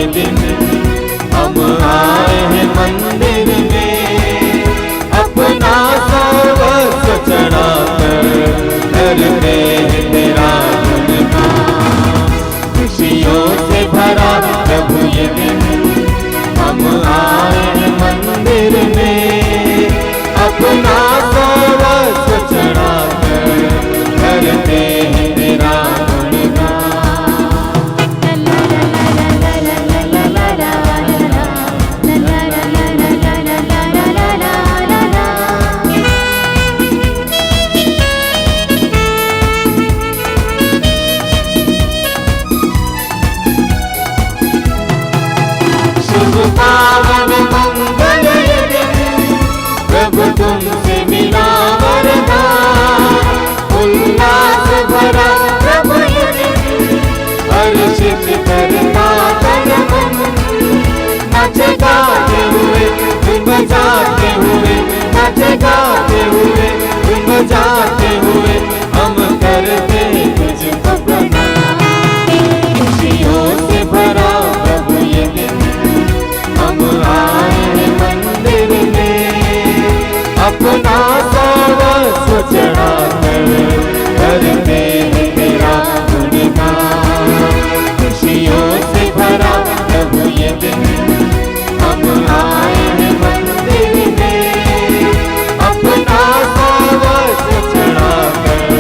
ये दिन हम आए हैं मंदिर में, अपना सर्वस्व चढ़ाकर करते हैं तेरा गुणगान। खुशियों से भरा प्रभु ये दिन हम आए हैं मंदिर में, अपना सर्वस्व चढ़ाकर करते हैं तेरा पावन मंगल ये दिन, प्रभु तुमसे मिला वरदान। उल्लास भरा प्रभु ये दिन, हर्षित करता तन मन। नाच गाते हुए धुन बजाते हुए, नाच गाते हुए धुन बजाते हुए हम करते तुझको प्रणाम। खुशियों से भरा प्रभु ये दिन हम आए हैं मंदिर में, अपना सर्वस्व चढ़ाकर करते हैं तेरा गुणगान। खुशियों से भरा प्रभु ये दिन हम आए हैं मंदिर में, अपना सर्वस्व चढ़ाकर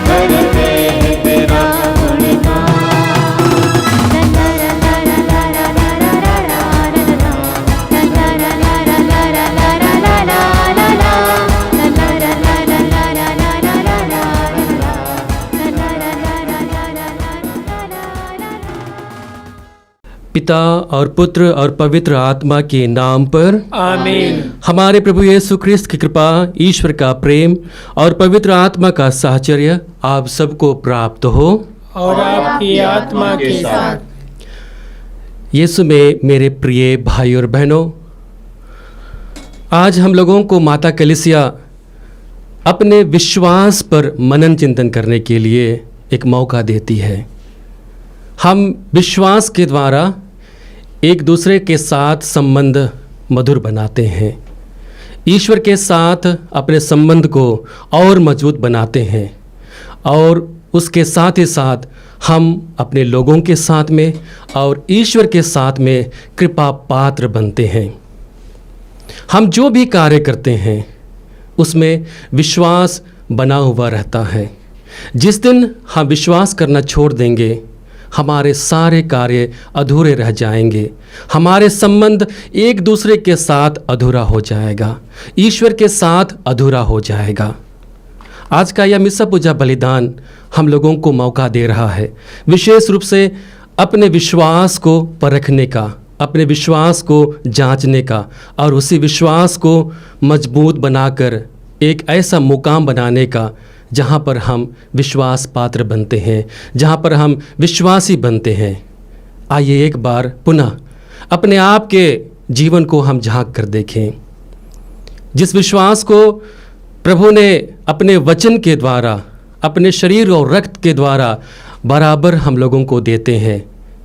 करते हैं तेरा गुणगान। पिता और पुत्र और पवित्र आत्मा के नाम पर आमीन। हमारे प्रभु यीशु ख्रिस्त की कृपा, ईश्वर का प्रेम और पवित्र आत्मा का साहचर्य आप सबको प्राप्त हो और आपकी आत्मा के साथ। यीशु में मेरे प्रिय भाई और बहनों, आज हम लोगों को माता कलीसिया अपने विश्वास पर मनन चिंतन करने के लिए एक मौका देती है। हम विश्वास के द्वारा एक दूसरे के साथ संबंध मधुर बनाते हैं, ईश्वर के साथ अपने संबंध को और मजबूत बनाते हैं और उसके साथ ही साथ हम अपने लोगों के साथ में और ईश्वर के साथ में कृपा पात्र बनते हैं। हम जो भी कार्य करते हैं उसमें विश्वास बना हुआ रहता है। जिस दिन हम विश्वास करना छोड़ देंगे हमारे सारे कार्य अधूरे रह जाएंगे, हमारे संबंध एक दूसरे के साथ अधूरा हो जाएगा, ईश्वर के साथ अधूरा हो जाएगा। आज का यह मिस्सा पूजा बलिदान हम लोगों को मौका दे रहा है विशेष रूप से अपने विश्वास को परखने का, अपने विश्वास को जांचने का और उसी विश्वास को मजबूत बनाकर एक ऐसा मुकाम बनाने का जहाँ पर हम विश्वास पात्र बनते हैं, जहाँ पर हम विश्वासी बनते हैं। आइए एक बार पुनः अपने आप के जीवन को हम झांक कर देखें। जिस विश्वास को प्रभु ने अपने वचन के द्वारा, अपने शरीर और रक्त के द्वारा बराबर हम लोगों को देते हैं,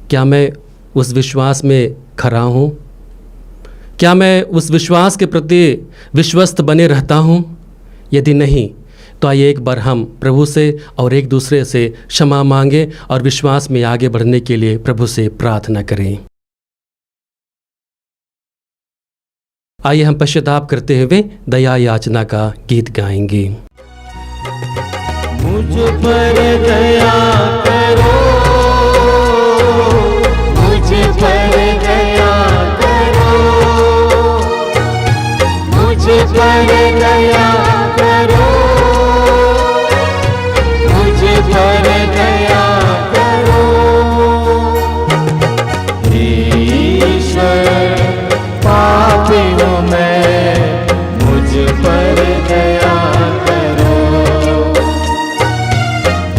क्या मैं उस विश्वास में खरा हूँ? क्या मैं उस विश्वास के प्रति विश्वस्त बने रहता हूँ? यदि नहीं तो आइए एक बार हम प्रभु से और एक दूसरे से क्षमा मांगे और विश्वास में आगे बढ़ने के लिए प्रभु से प्रार्थना करें। आइए हम पश्चाताप करते हुए दया याचना का गीत गाएंगे। मुझ पर दया करो, मुझ पर दया करो, मुझ पर दया करो, मुझ पर दया करो। ईश्वर पापी हूँ मैं, मुझ पर दया करो।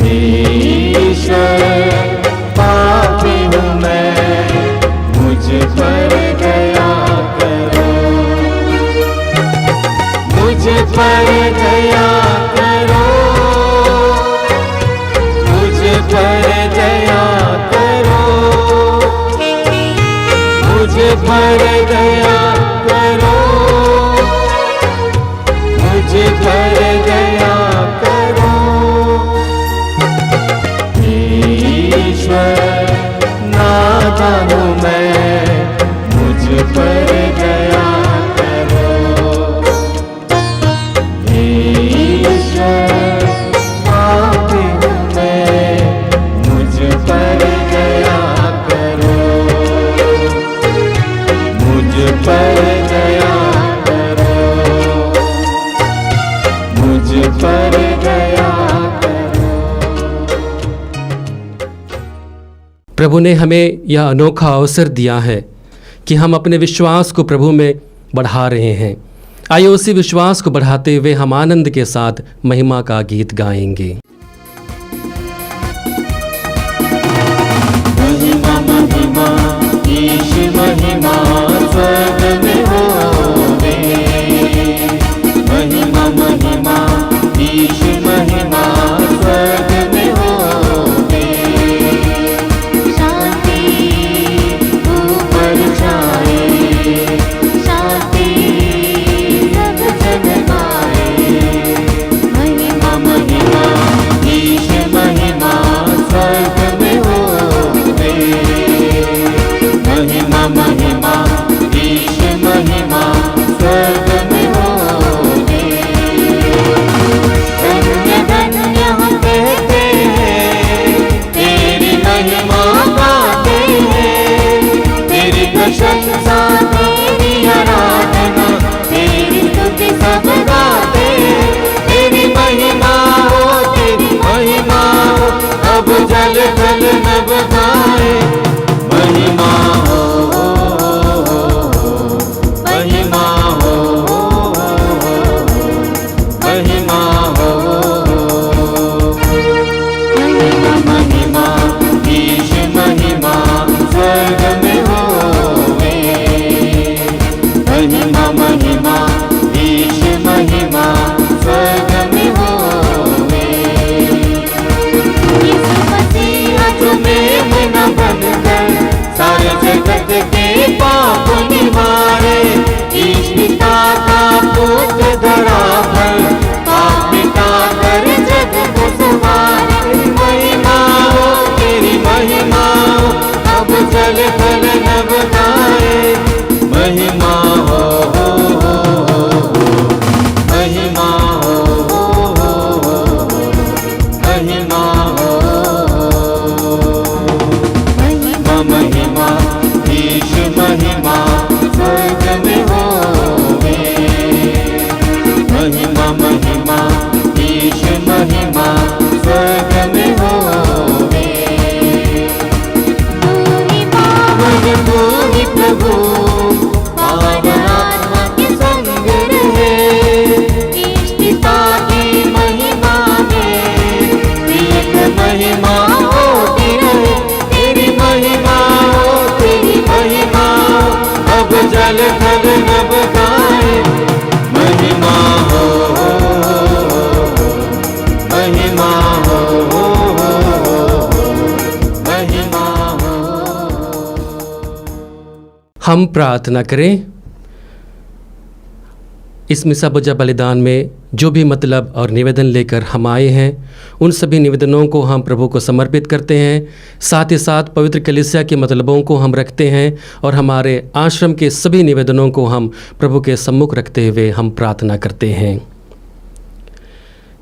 ईश्वर पापी हूँ मैं, मुझ पर दया करो। मुझ पर पर दया करो, मुझ पर दया करो। ईश्वर नादान हूँ मैं, मुझ पर दया करो। ईश्वर पापी हूँ मैं, मुझ पर दया करो, मुझ पर दया करो, मुझ पर दया करो। प्रभु ने हमें यह अनोखा अवसर दिया है कि हम अपने विश्वास को प्रभु में बढ़ा रहे हैं। आइए उसी विश्वास को बढ़ाते हुए हम आनंद के साथ महिमा का गीत गाएंगे। महिमा महिमा ईश महिमा स्वर्ग में होवे। महिमा महिमा ईश महिमा स्वर्ग में होवे। शांति ऊपर छाए, शांति सब जग पाए। महिमा महिमा ईश महिमा स्वर्ग में होवे। महिमा महिमा ईश महिमा स्वर्ग में होवे। धन्य धन्य हम कहते हैं, तेरी महिमा गाते हैं। तेरी प्रशंसा तेरी आराधना, तेरी स्तुति सब गाते हैं। तेरी महिमा हो, तेरी महिमा हो, अब जल थल नभ गाए। महिमा हो, महिमा हो, महिमा हो। महिमा महिमा ईश महिमा स्वर्ग में होवे। महिमा महिमा ईश महिमा स्वर्ग में होवे। यीशु मसीह तुम्हें न बनकर सारे जगत के पाप निवारे। ईश पिता का पुत्र धरा पर, पाप मिटा कर जग को संवारे। तेरी महिमा हो, तेरी महिमा हो, अब जल थल नभ गाए। महिमा हो, महिमा हो, महिमा हो। महिमा महिमा ईश महिमा स्वर्ग में होवे। महिमा महिमा ईश महिमा स्वर्ग में होवे। तू ही पावन, तू ही प्रभु पावन आत्मा के संग रहे। ईश पिता की महिमा में एक महिमा होती रहे। तेरी महिमा हो, तेरी महिमा हो, अब जल थल नभ गाए। महिमा हो, महिमा हो, महिमा हो। हम प्रार्थना करें। इस मिसा बुझा बलिदान में जो भी मतलब और निवेदन लेकर हम आए हैं, उन सभी निवेदनों को हम प्रभु को समर्पित करते हैं। साथ ही साथ पवित्र कलीसिया के मतलबों को हम रखते हैं और हमारे आश्रम के सभी निवेदनों को हम प्रभु के सम्मुख रखते हुए हम प्रार्थना करते हैं।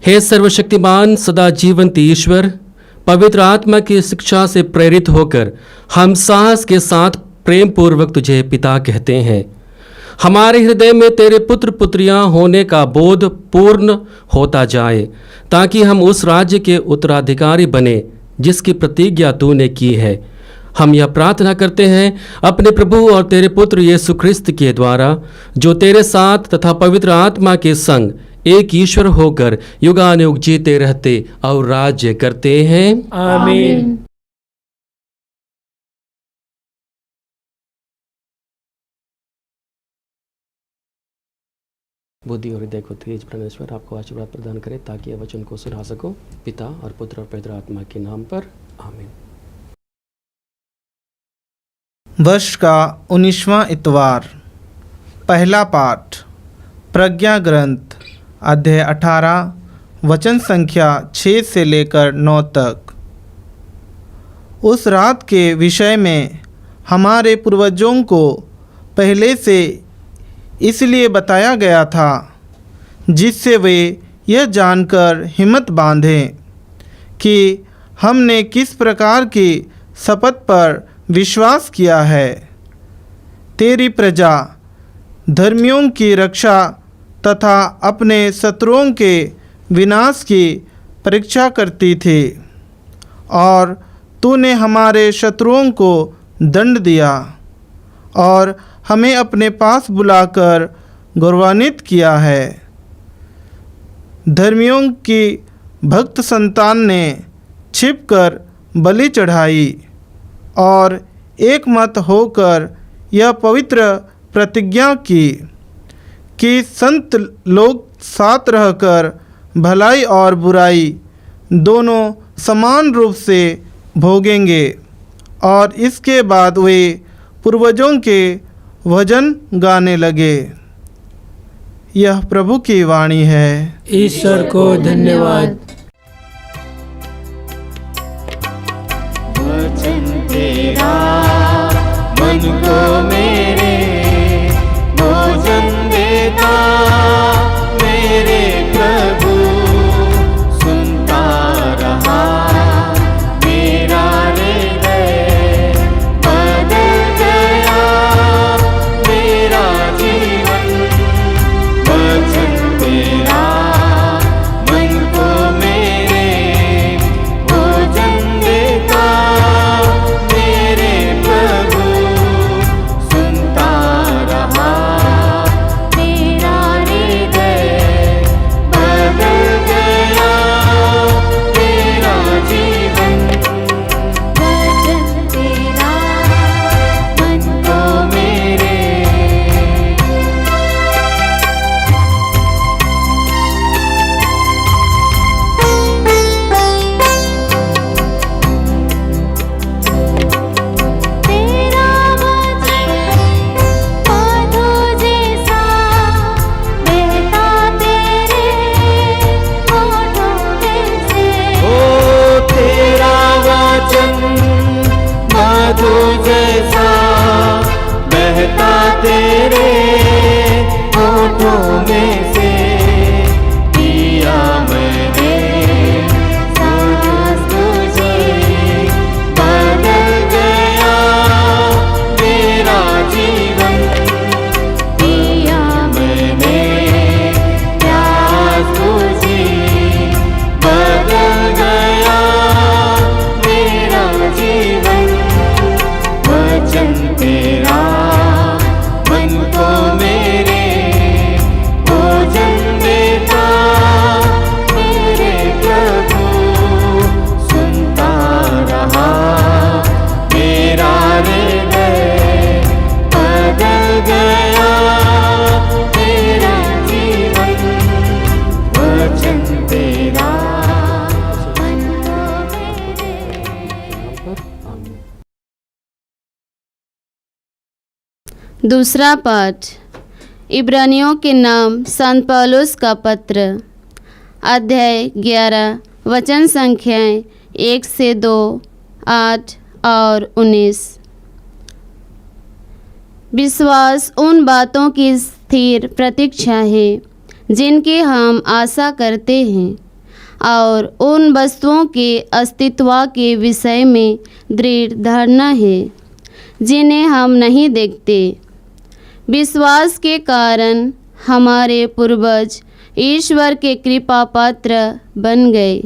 हे सर्वशक्तिमान सदा जीवंत ईश्वर, पवित्र आत्मा की शिक्षा से प्रेरित होकर हम साहस के साथ प्रेम पूर्वक तुझे पिता कहते हैं। हमारे हृदय में तेरे पुत्र पुत्रियां होने का बोध पूर्ण होता जाए, ताकि हम उस राज्य के उत्तराधिकारी बने जिसकी प्रतिज्ञा तूने की है। हम यह प्रार्थना करते हैं अपने प्रभु और तेरे पुत्र यीशु ख्रिस्त के द्वारा, जो तेरे साथ तथा पवित्र आत्मा के संग एक ईश्वर होकर युगानुयुग जीते रहते और राज्य करते हैं। आमीन। बुद्धि और हृदय को तेज परमेश्वर आपको आशीर्वाद प्रदान करे, ताकि यह वचन को सुना सको। पिता और पुत्र और पवित्र आत्मा के नाम पर आमीन। वर्ष का 19वां इतवार। पहला पाठ प्रज्ञा ग्रंथ अध्याय 18 वचन संख्या 6 से लेकर 9 तक। उस रात के विषय में हमारे पूर्वजों को पहले से इसलिए बताया गया था जिससे वे यह जानकर हिम्मत बांधें कि हमने किस प्रकार की शपथ पर विश्वास किया है। तेरी प्रजा धर्मियों की रक्षा तथा अपने शत्रुओं के विनाश की परीक्षा करती थी, और तूने हमारे शत्रुओं को दंड दिया और हमें अपने पास बुलाकर गौरवान्वित किया है। धर्मियों की भक्त संतान ने छिपकर बलि चढ़ाई और एक मत होकर यह पवित्र प्रतिज्ञा की कि संत लोग साथ रहकर भलाई और बुराई दोनों समान रूप से भोगेंगे। और इसके बाद वे पूर्वजों के भजन गाने लगे। यह प्रभु की वाणी है। ईश्वर को धन्यवाद। वचन तेरा मन को मेरे भोजन देता, मेरे प्रभु सुनता रहा। मेरा हृदय बदल गया, मेरा जीवन। वचन तेरा मन को मेरे भोजन देता, मेरे प्रभु सुनता रहा। मेरा हृदय बदल गया, मेरा जीवन। वचन तेरा मन को मेरे तेरा वचन मधु जैसा बहता तेरे होठों में से। ओ तेरा वचन मधु जैसा बहता तेरे होठों में से। पिया मैंने सांस तुझे, बदल गया मेरा जीवन। पिया मैंने प्यास तुझे, बदल गया मेरा जीवन। वचन तेरा मन को मेरे भोजन देता, मेरे प्रभु सुनता रहा। मेरा हृदय बदल गया, मेरा जीवन। वचन तेरा मन को मेरे दूसरा पाठ इब्रानियों के नाम संत पौलुस का पत्र अध्याय 11 वचन संख्याएं 1 से 2, 8 और 19। विश्वास उन बातों की स्थिर प्रतीक्षा है जिनकी हम आशा करते हैं, और उन वस्तुओं के अस्तित्व के विषय में दृढ़ धारणा है जिन्हें हम नहीं देखते। विश्वास के कारण हमारे पूर्वज ईश्वर के कृपा पात्र बन गए।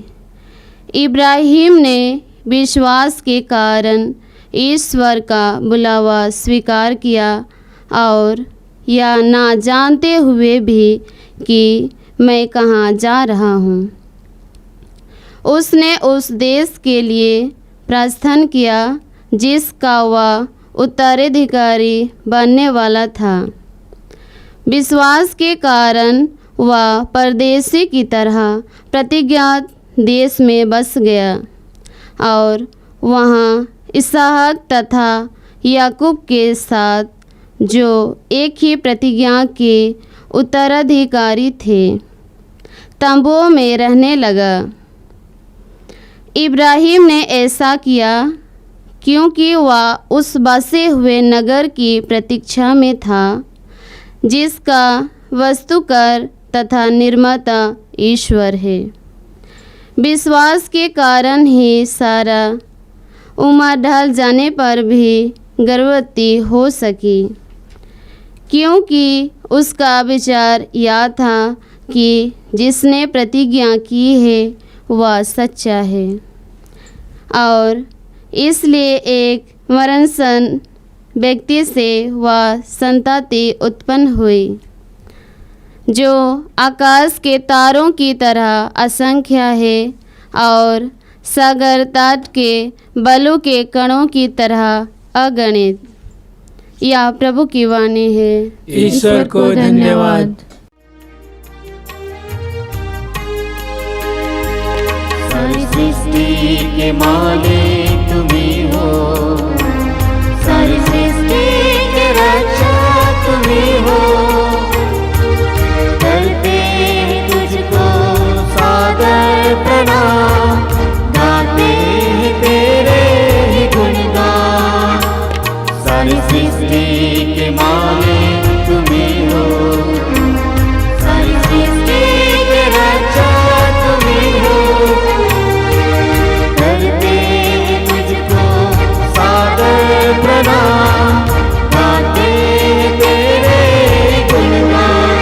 इब्राहिम ने विश्वास के कारण ईश्वर का बुलावा स्वीकार किया, और यह ना जानते हुए भी कि मैं कहाँ जा रहा हूँ, उसने उस देश के लिए प्रार्थना किया जिसका वह उत्तराधिकारी बनने वाला था। विश्वास के कारण वह परदेशी की तरह प्रतिज्ञात देश में बस गया और वहाँ इसहाक तथा याकूब के साथ, जो एक ही प्रतिज्ञा के उत्तराधिकारी थे, तंबुओं में रहने लगा। इब्राहिम ने ऐसा किया क्योंकि वह उस बसे हुए नगर की प्रतीक्षा में था जिसका वस्तुकर तथा निर्माता ईश्वर है। विश्वास के कारण ही सारा उम्र ढल जाने पर भी गर्भवती हो सकी, क्योंकि उसका विचार यह था कि जिसने प्रतिज्ञा की है वह सच्चा है, और इसलिए एक मरणसन व्यक्ति से वह संतति उत्पन्न हुई जो आकाश के तारों की तरह असंख्य है और सागर तट के बालू के कणों की तरह अगणित। यह प्रभु की वाणी है। ईश्वर को धन्यवाद। सारी सृष्टि के मालिक तुम्ही हो, सारी सृष्टि के रक्षक तुम्ही हो। करते हैं तुझको सादर प्रणाम, गाते हैं तेरे ही गुणगान। सारी सृष्टि के मालिक तुम्ही हो, सारी सृष्टि के रक्षक तुम्ही हो। करते हैं तुझको सादर प्रणाम, गाते हैं तेरे गुणगान।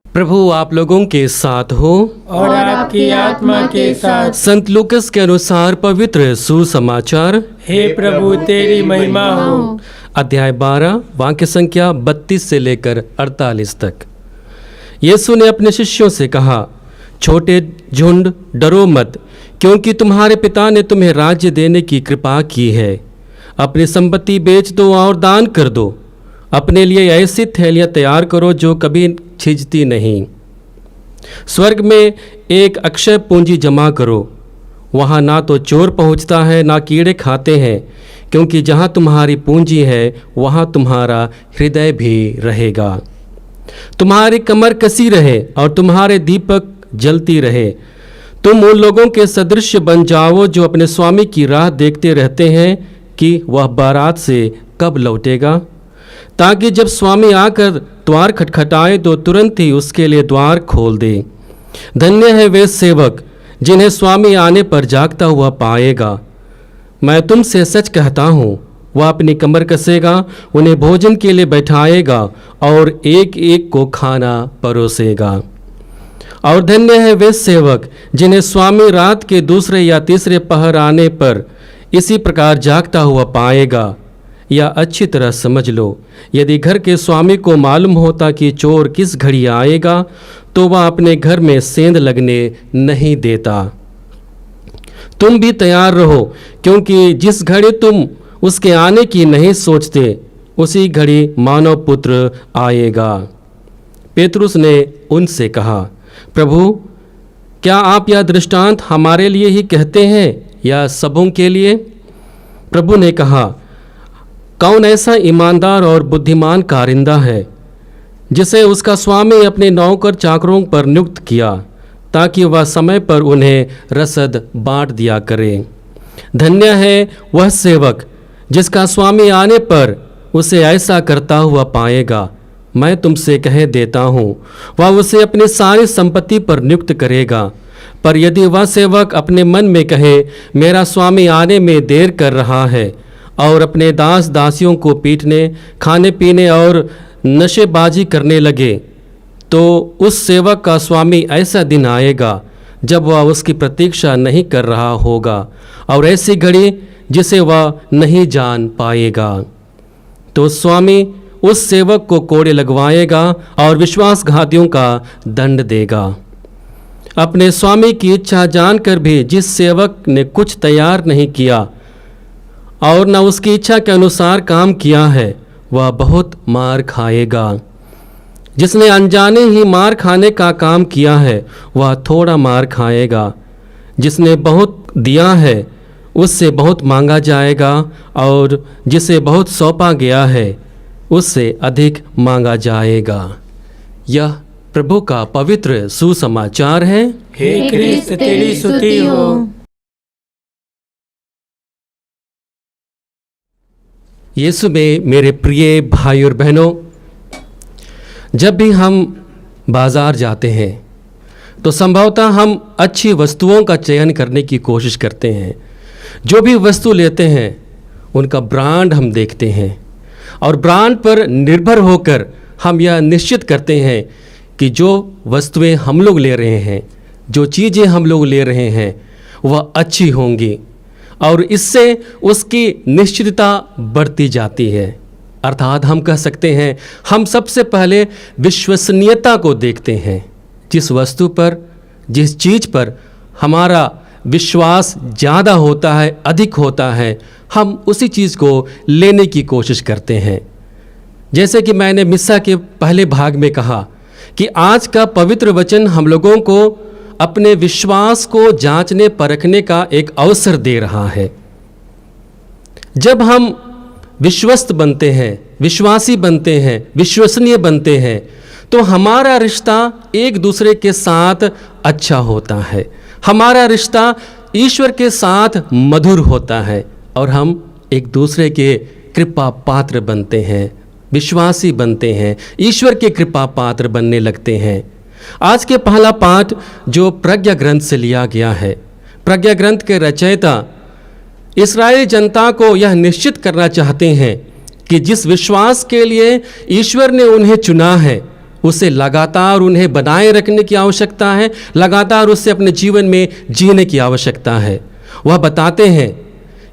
प्रभु आप लोगों के साथ हो और आपकी आत्मा के साथ। संत लूकस के अनुसार पवित्र सुसमाचार। हे प्रभु तेरी महिमा हो। अध्याय 12 वाक्य संख्या 32 से लेकर 48 तक। यीशु ने अपने शिष्यों से कहा, छोटे झुंड डरो मत, क्योंकि तुम्हारे पिता ने तुम्हें राज्य देने की कृपा की है। अपनी संपत्ति बेच दो और दान कर दो। अपने लिए ऐसी थैलियाँ तैयार करो जो कभी छिजती नहीं। स्वर्ग में एक अक्षय पूंजी जमा करो, वहाँ ना तो चोर पहुँचता है ना कीड़े खाते हैं, क्योंकि जहाँ तुम्हारी पूंजी है वहाँ तुम्हारा हृदय भी रहेगा। तुम्हारी कमर कसी रहे और तुम्हारे दीपक जलती रहे। तुम उन लोगों के सदृश बन जाओ जो अपने स्वामी की राह देखते रहते हैं कि वह बारात से कब लौटेगा, ताकि जब स्वामी आकर द्वार खटखटाए तो तुरंत ही उसके लिए द्वार खोल दे। धन्य है वे सेवक जिन्हें स्वामी आने पर जागता हुआ पाएगा। मैं तुमसे सच कहता हूँ, वह अपनी कमर कसेगा, उन्हें भोजन के लिए बैठाएगा और एक एक को खाना परोसेगा। और धन्य है वे सेवक जिन्हें स्वामी रात के दूसरे या तीसरे पहर आने पर इसी प्रकार जागता हुआ पाएगा। या अच्छी तरह समझ लो, यदि घर के स्वामी को मालूम होता कि चोर किस घड़ी आएगा तो वह अपने घर में सेंध लगने नहीं देता। तुम भी तैयार रहो, क्योंकि जिस घड़ी तुम उसके आने की नहीं सोचते उसी घड़ी मानव पुत्र आएगा। पेतरुस ने उनसे कहा, प्रभु, क्या आप यह दृष्टांत हमारे लिए ही कहते हैं या सबों के लिए? प्रभु ने कहा, कौन ऐसा ईमानदार और बुद्धिमान कारिंदा है जिसे उसका स्वामी अपने नौकर चाकरों पर नियुक्त किया ताकि वह समय पर उन्हें रसद बांट दिया करे। धन्य है वह सेवक जिसका स्वामी आने पर उसे ऐसा करता हुआ पाएगा। मैं तुमसे कह देता हूँ, वह उसे अपनी सारी संपत्ति पर नियुक्त करेगा। पर यदि वह सेवक अपने मन में कहे, मेरा स्वामी आने में देर कर रहा है, और अपने दास दासियों को पीटने, खाने पीने और नशेबाजी करने लगे तो उस सेवक का स्वामी ऐसा दिन आएगा जब वह उसकी प्रतीक्षा नहीं कर रहा होगा और ऐसी घड़ी जिसे वह नहीं जान पाएगा। तो स्वामी उस सेवक को कोड़े लगवाएगा और विश्वासघातियों का दंड देगा। अपने स्वामी की इच्छा जानकर भी जिस सेवक ने कुछ तैयार नहीं किया और न उसकी इच्छा के अनुसार काम किया है, वह बहुत मार खाएगा। जिसने अनजाने ही मार खाने का काम किया है, वह थोड़ा मार खाएगा। जिसने बहुत दिया है उससे बहुत मांगा जाएगा और जिसे बहुत सौंपा गया है उससे अधिक मांगा जाएगा। यह प्रभु का पवित्र सुसमाचार है। हे क्रिस्त तेरी स्तुति हो। यीशु में मेरे प्रिय भाई और बहनों, जब भी हम बाज़ार जाते हैं तो संभवतः हम अच्छी वस्तुओं का चयन करने की कोशिश करते हैं। जो भी वस्तु लेते हैं उनका ब्रांड हम देखते हैं और ब्रांड पर निर्भर होकर हम यह निश्चित करते हैं कि जो वस्तुएं हम लोग ले रहे हैं, जो चीज़ें हम लोग ले रहे हैं, वह अच्छी होंगी और इससे उसकी निश्चितता बढ़ती जाती है। अर्थात हम कह सकते हैं हम सबसे पहले विश्वसनीयता को देखते हैं। जिस वस्तु पर, जिस चीज़ पर हमारा विश्वास ज़्यादा होता है, अधिक होता है, हम उसी चीज़ को लेने की कोशिश करते हैं। जैसे कि मैंने मिस्सा के पहले भाग में कहा कि आज का पवित्र वचन हम लोगों को अपने विश्वास को जांचने परखने का एक अवसर दे रहा है। जब हम विश्वस्त बनते हैं, विश्वासी बनते हैं, विश्वसनीय बनते हैं, तो हमारा रिश्ता एक दूसरे के साथ अच्छा होता है, हमारा रिश्ता ईश्वर के साथ मधुर होता है और हम एक दूसरे के कृपा पात्र बनते हैं, विश्वासी बनते हैं, ईश्वर के कृपा पात्र बनने लगते हैं। आज के पहला पाठ जो प्रज्ञा ग्रंथ से लिया गया है, प्रज्ञा ग्रंथ के रचयिता इस्राएली जनता को यह निश्चित करना चाहते हैं कि जिस विश्वास के लिए ईश्वर ने उन्हें चुना है उसे लगातार उन्हें बनाए रखने की आवश्यकता है, लगातार उससे अपने जीवन में जीने की आवश्यकता है। वह बताते हैं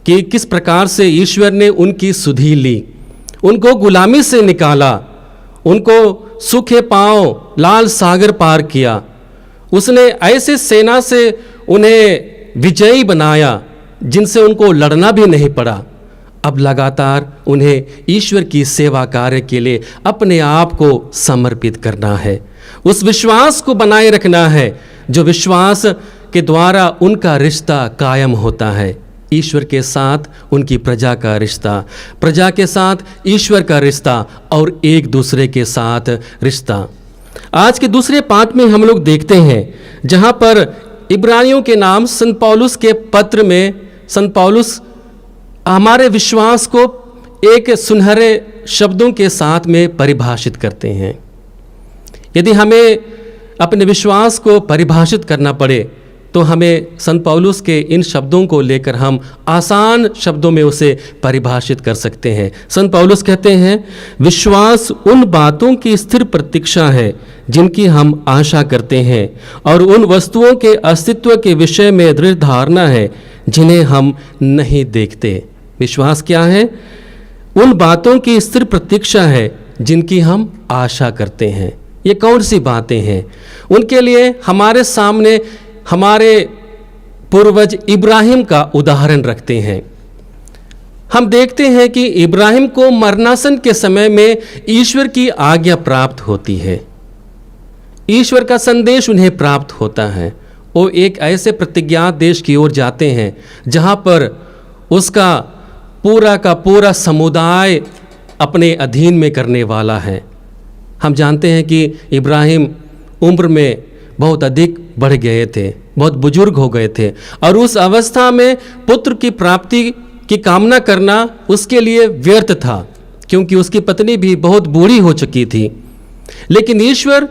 कि किस प्रकार से ईश्वर ने उनकी सुधि ली, उनको गुलामी से निकाला, उनको सूखे पांव लाल सागर पार किया। उसने ऐसे सेना से उन्हें विजयी बनाया जिनसे उनको लड़ना भी नहीं पड़ा। अब लगातार उन्हें ईश्वर की सेवा कार्य के लिए अपने आप को समर्पित करना है, उस विश्वास को बनाए रखना है जो विश्वास के द्वारा उनका रिश्ता कायम होता है। ईश्वर के साथ उनकी प्रजा का रिश्ता, प्रजा के साथ ईश्वर का रिश्ता और एक दूसरे के साथ रिश्ता। आज के दूसरे पाठ में हम लोग देखते हैं जहाँ पर इब्रानियों के नाम संत पौलुस के पत्र में संत पौलुस हमारे विश्वास को एक सुनहरे शब्दों के साथ में परिभाषित करते हैं। यदि हमें अपने विश्वास को परिभाषित करना पड़े तो हमें संत पौलुस के इन शब्दों को लेकर हम आसान शब्दों में उसे परिभाषित कर सकते हैं। संत पौलुस कहते हैं, विश्वास उन बातों की स्थिर प्रतीक्षा है जिनकी हम आशा करते हैं और उन वस्तुओं के अस्तित्व के विषय में दृढ़ धारणा है जिन्हें हम नहीं देखते। विश्वास क्या है? उन बातों की स्थिर प्रतीक्षा है जिनकी हम आशा करते हैं। ये कौन सी बातें हैं? उनके लिए हमारे सामने हमारे पूर्वज इब्राहिम का उदाहरण रखते हैं। हम देखते हैं कि इब्राहिम को मरणासन के समय में ईश्वर की आज्ञा प्राप्त होती है, ईश्वर का संदेश उन्हें प्राप्त होता है। वो एक ऐसे प्रतिज्ञात देश की ओर जाते हैं जहाँ पर उसका पूरा का पूरा समुदाय अपने अधीन में करने वाला है। हम जानते हैं कि इब्राहिम उम्र में बहुत अधिक बढ़ गए थे, बहुत बुजुर्ग हो गए थे और उस अवस्था में पुत्र की प्राप्ति की कामना करना उसके लिए व्यर्थ था क्योंकि उसकी पत्नी भी बहुत बूढ़ी हो चुकी थी। लेकिन ईश्वर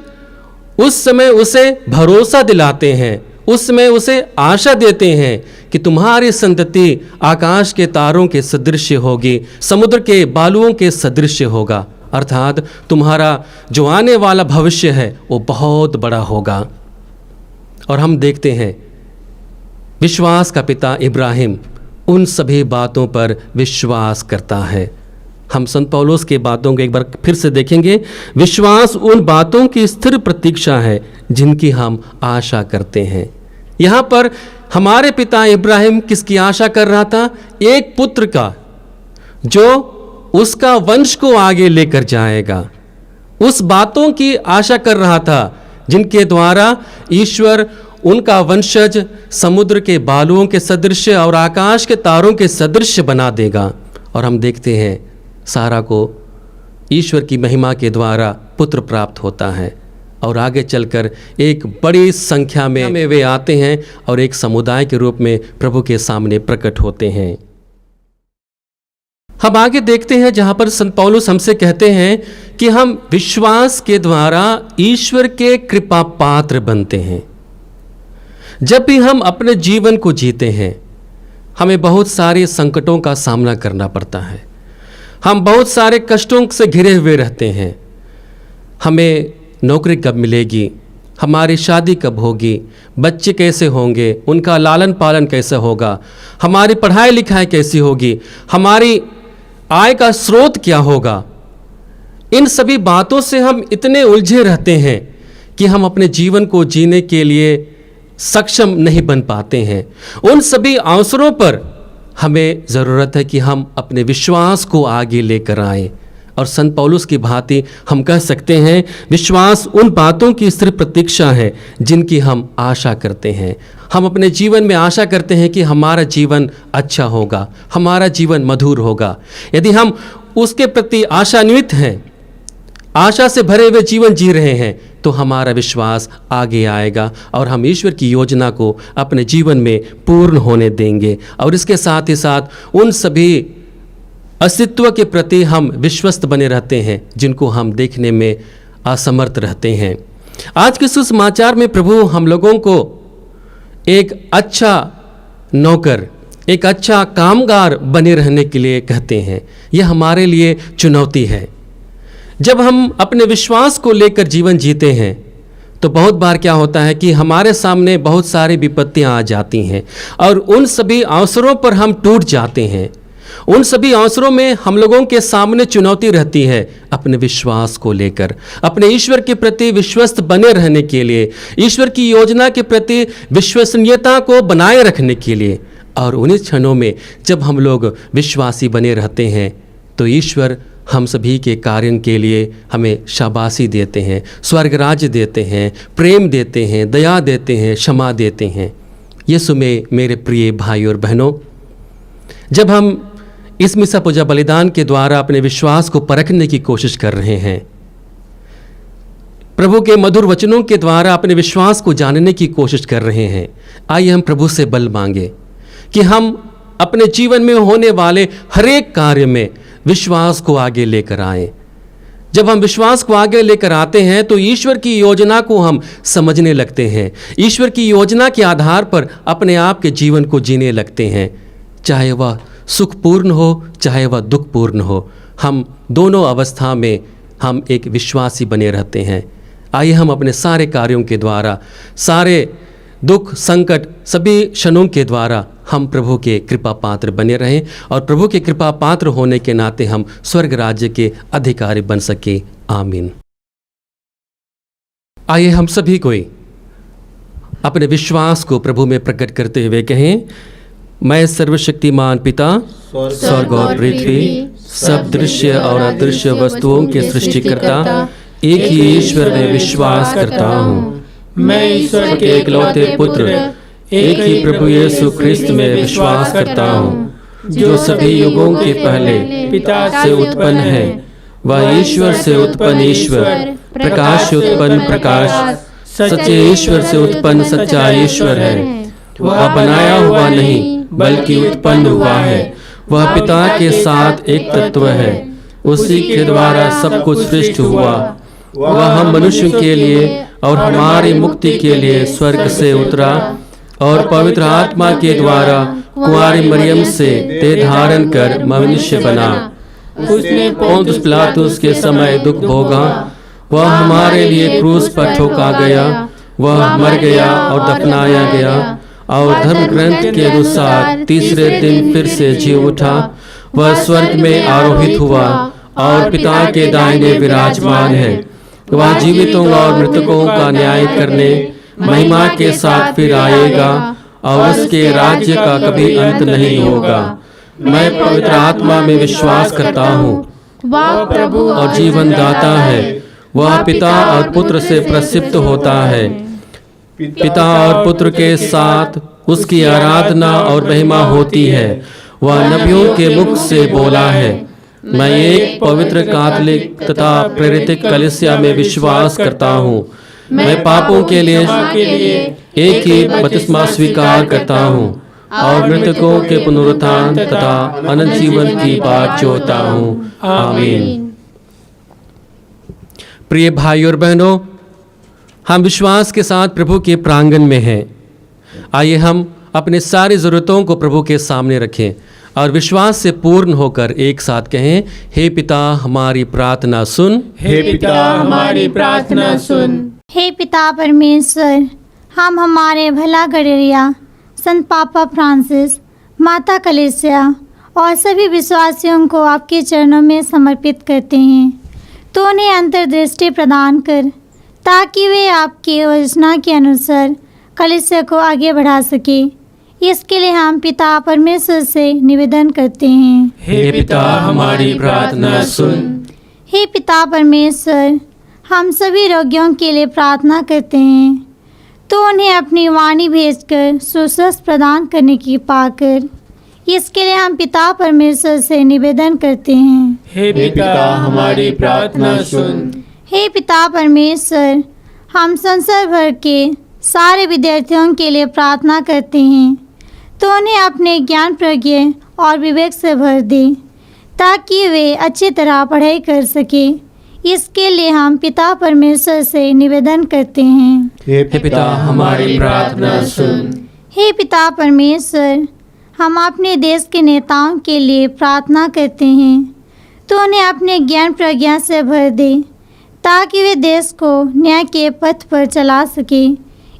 उस समय उसे भरोसा दिलाते हैं, उस समय उसे आशा देते हैं कि तुम्हारी संतति आकाश के तारों के सदृश होगी, समुद्र के बालुओं के सदृश होगा। अर्थात तुम्हारा जो आने वाला भविष्य है वो बहुत बड़ा होगा। और हम देखते हैं विश्वास का पिता इब्राहिम उन सभी बातों पर विश्वास करता है। हम संत पौलुस के बातों को एक बार फिर से देखेंगे। विश्वास उन बातों की स्थिर प्रतीक्षा है जिनकी हम आशा करते हैं। यहाँ पर हमारे पिता इब्राहिम किसकी आशा कर रहा था? एक पुत्र का, जो उसका वंश को आगे लेकर जाएगा। उस बातों की आशा कर रहा था जिनके द्वारा ईश्वर उनका वंशज समुद्र के बालुओं के सदृश और आकाश के तारों के सदृश बना देगा। और हम देखते हैं सारा को ईश्वर की महिमा के द्वारा पुत्र प्राप्त होता है और आगे चलकर एक बड़ी संख्या में वे आते हैं और एक समुदाय के रूप में प्रभु के सामने प्रकट होते हैं। हम आगे देखते हैं जहाँ पर संत पौलुस हमसे कहते हैं कि हम विश्वास के द्वारा ईश्वर के कृपा पात्र बनते हैं। जब भी हम अपने जीवन को जीते हैं हमें बहुत सारे संकटों का सामना करना पड़ता है। हम बहुत सारे कष्टों से घिरे हुए रहते हैं। हमें नौकरी कब मिलेगी, हमारी शादी कब होगी, बच्चे कैसे होंगे, उनका लालन पालन कैसे होगा, हमारी पढ़ाई लिखाई कैसी होगी, हमारी आय का स्रोत क्या होगा। इन सभी बातों से हम इतने उलझे रहते हैं कि हम अपने जीवन को जीने के लिए सक्षम नहीं बन पाते हैं। उन सभी अवसरों पर हमें ज़रूरत है कि हम अपने विश्वास को आगे लेकर आएं। और संत पौलुस की भांति हम कह सकते हैं विश्वास उन बातों की स्थिर प्रतीक्षा है जिनकी हम आशा करते हैं। हम अपने जीवन में आशा करते हैं कि हमारा जीवन अच्छा होगा, हमारा जीवन मधुर होगा। यदि हम उसके प्रति आशान्वित हैं, आशा से भरे हुए जीवन जी रहे हैं, तो हमारा विश्वास आगे आएगा और हम ईश्वर की योजना को अपने जीवन में पूर्ण होने देंगे। और इसके साथ ही साथ उन सभी अस्तित्व के प्रति हम विश्वस्त बने रहते हैं जिनको हम देखने में असमर्थ रहते हैं। आज के सुसमाचार में प्रभु हम लोगों को एक अच्छा नौकर, एक अच्छा कामगार बने रहने के लिए कहते हैं। यह हमारे लिए चुनौती है। जब हम अपने विश्वास को लेकर जीवन जीते हैं तो बहुत बार क्या होता है कि हमारे सामने बहुत सारी विपत्तियां आ जाती हैं और उन सभी अवसरों पर हम टूट जाते हैं। उन सभी अवसरों में हम लोगों के सामने चुनौती रहती है अपने विश्वास को लेकर, अपने ईश्वर के प्रति विश्वस्त बने रहने के लिए, ईश्वर की योजना के प्रति विश्वसनीयता को बनाए रखने के लिए। और उन्हीं क्षणों में जब हम लोग विश्वासी बने रहते हैं तो ईश्वर हम सभी के कार्य के लिए हमें शाबाशी देते हैं, स्वर्ग राज्य देते हैं, प्रेम देते हैं, दया देते हैं, क्षमा देते हैं। यीशु में मेरे प्रिय भाई और बहनों, जब हम इस मिसा पूजा बलिदान के द्वारा अपने विश्वास को परखने की कोशिश कर रहे हैं, प्रभु के मधुर वचनों के द्वारा अपने विश्वास को जानने की कोशिश कर रहे हैं, आइए हम प्रभु से बल मांगे कि हम अपने जीवन में होने वाले हर एक कार्य में विश्वास को आगे लेकर आएं। जब हम विश्वास को आगे लेकर आते हैं तो ईश्वर की योजना को हम समझने लगते हैं, ईश्वर की योजना के आधार पर अपने आप के जीवन को जीने लगते हैं, चाहे वह सुखपूर्ण हो चाहे वह दुखपूर्ण हो। हम दोनों अवस्था में हम एक विश्वासी बने रहते हैं। आइए हम अपने सारे कार्यों के द्वारा, सारे दुख संकट सभी क्षणों के द्वारा हम प्रभु के कृपा पात्र बने रहें और प्रभु के कृपा पात्र होने के नाते हम स्वर्ग राज्य के अधिकारी बन सके। आमीन। आइए हम सभी कोई अपने विश्वास को प्रभु में प्रकट करते हुए कहें, मैं सर्वशक्तिमान पिता स्वर्ग और पृथ्वी सब दृश्य और अदृश्य वस्तुओं के सृष्टिकर्ता एक ही ईश्वर में विश्वास करता हूँ। मैं ईश्वर के इकलौते पुत्र एक ही प्रभु यीशु ख्रिस्त में विश्वास करता हूँ, जो सभी युगों के पहले पिता से उत्पन्न है। वह ईश्वर से उत्पन्न ईश्वर, प्रकाश से उत्पन्न प्रकाश, सच्चे ईश्वर से उत्पन्न सच्चा ईश्वर है। वह बनाया हुआ नहीं बल्कि उत्पन्न हुआ है। वह पिता के साथ एक तत्व है, उसी के द्वारा सब कुछ सृष्टि हुआ। वह हम मनुष्य के लिए और हमारी मुक्ति के लिए स्वर्ग से उतरा और पवित्र आत्मा के द्वारा कुंवारी मरियम से देह धारण कर मनुष्य बना उसने पोंतुस पिलातुस के समय दुख भोगा, वह हमारे लिए क्रूस पर ठोका गया, वह मर गया और दफनाया गया और धर्म ग्रंथ के अनुसार तीसरे दिन फिर से जी उठा। वह स्वर्ग में आरोहित हुआ और पिता के दाहिने विराजमान है। वह जीवितों और मृतकों का न्याय करने महिमा के साथ फिर आएगा और उसके राज्य का कभी अंत नहीं होगा। मैं पवित्र आत्मा में विश्वास करता हूँ, वह प्रभु और जीवन दाता है। वह पिता और पुत्र से प्रसिद्ध होता है। पिता और पुत्र के साथ उसकी आराधना और महिमा होती है। वह नबियों के मुख से बोला है। मैं एक पवित्र कैथोलिक तथा प्रेरित कलीसिया में विश्वास करता हूँ। मैं पापों के लिए एक ही बपतिस्मा स्वीकार करता हूँ और मृतकों के पुनरुत्थान तथा अनंत जीवन की बात जोहता हूँ। आमीन। प्रिय भाई और बहनों, हम विश्वास के साथ प्रभु के प्रांगण में हैं। आइए हम अपने सारी ज़रूरतों को प्रभु के सामने रखें और विश्वास से पूर्ण होकर एक साथ कहें, हे पिता हमारी प्रार्थना सुन। हे पिता हमारी प्रार्थना सुन। हे पिता परमेश्वर, हम हमारे भला गडरिया संत पापा फ्रांसिस, माता कलीसिया और सभी विश्वासियों को आपके चरणों में समर्पित करते हैं। तो उन्हें अंतर्दृष्टि प्रदान कर ताकि वे आपकी योजना के अनुसार कलीसिया को आगे बढ़ा सके। इसके लिए हम पिता परमेश्वर से निवेदन करते हैं। हे पिता हमारी प्रार्थना सुन। हे पिता परमेश्वर, हम सभी रोगियों के लिए प्रार्थना करते हैं, तो उन्हें अपनी वाणी भेजकर सुस्वास्थ्य प्रदान करने की पाकर। इसके लिए हम पिता परमेश्वर से निवेदन करते हैं। हे पिता हमारी प्रार्थना सुन। हे पिता परमेश्वर, हम संसार भर के सारे विद्यार्थियों के लिए प्रार्थना करते हैं, तो उन्हें अपने ज्ञान प्रज्ञा और विवेक से भर दे ताकि वे अच्छी तरह पढ़ाई कर सके। इसके लिए हम पिता परमेश्वर से निवेदन करते हैं। हे पिता हमारी प्रार्थना सुन। हे पिता परमेश्वर, हम अपने देश के नेताओं के लिए प्रार्थना करते हैं, तो उन्हें अपने ज्ञान प्रज्ञा से भर दे ताकि वे देश को न्याय के पथ पर चला सके।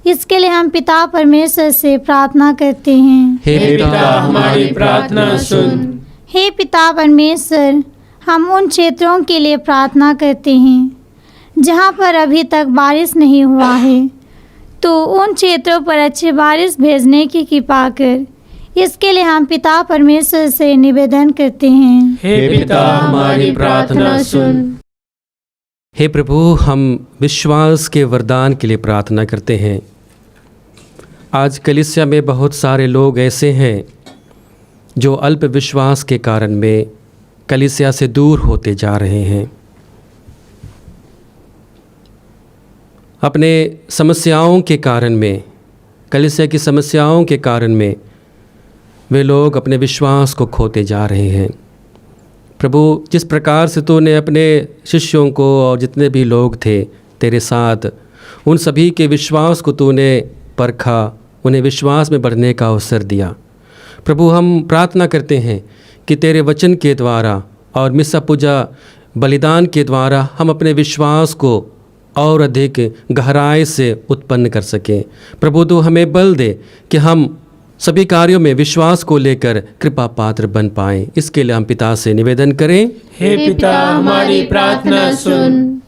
इसके लिए हम पिता परमेश्वर से प्रार्थना करते हैं। हे पिता हमारी प्रार्थना सुन। हे पिता परमेश्वर, हम उन क्षेत्रों के लिए प्रार्थना करते हैं जहाँ पर अभी तक बारिश नहीं हुआ है, तो उन क्षेत्रों पर अच्छी बारिश भेजने की कृपा कर। इसके लिए हम पिता परमेश्वर से निवेदन करते हैं। हे पिता हमारी प्रार्थना सुन। हे प्रभु, हम विश्वास के वरदान के लिए प्रार्थना करते हैं। आज कलीसिया में बहुत सारे लोग ऐसे हैं जो अल्प विश्वास के कारण में कलीसिया से दूर होते जा रहे हैं। अपने समस्याओं के कारण में, कलीसिया की समस्याओं के कारण में वे लोग अपने विश्वास को खोते जा रहे हैं। प्रभु, जिस प्रकार से तूने अपने शिष्यों को और जितने भी लोग थे तेरे साथ, उन सभी के विश्वास को तूने परखा, उन्हें विश्वास में बढ़ने का अवसर दिया। प्रभु, हम प्रार्थना करते हैं कि तेरे वचन के द्वारा और मिस्सा पूजा बलिदान के द्वारा हम अपने विश्वास को और अधिक गहराई से उत्पन्न कर सकें। प्रभु, तू हमें बल दे कि हम सभी कार्यों में विश्वास को लेकर कृपा पात्र बन पाएं। इसके लिए हम पिता से निवेदन करें। हे पिता हमारी प्रार्थना सुन।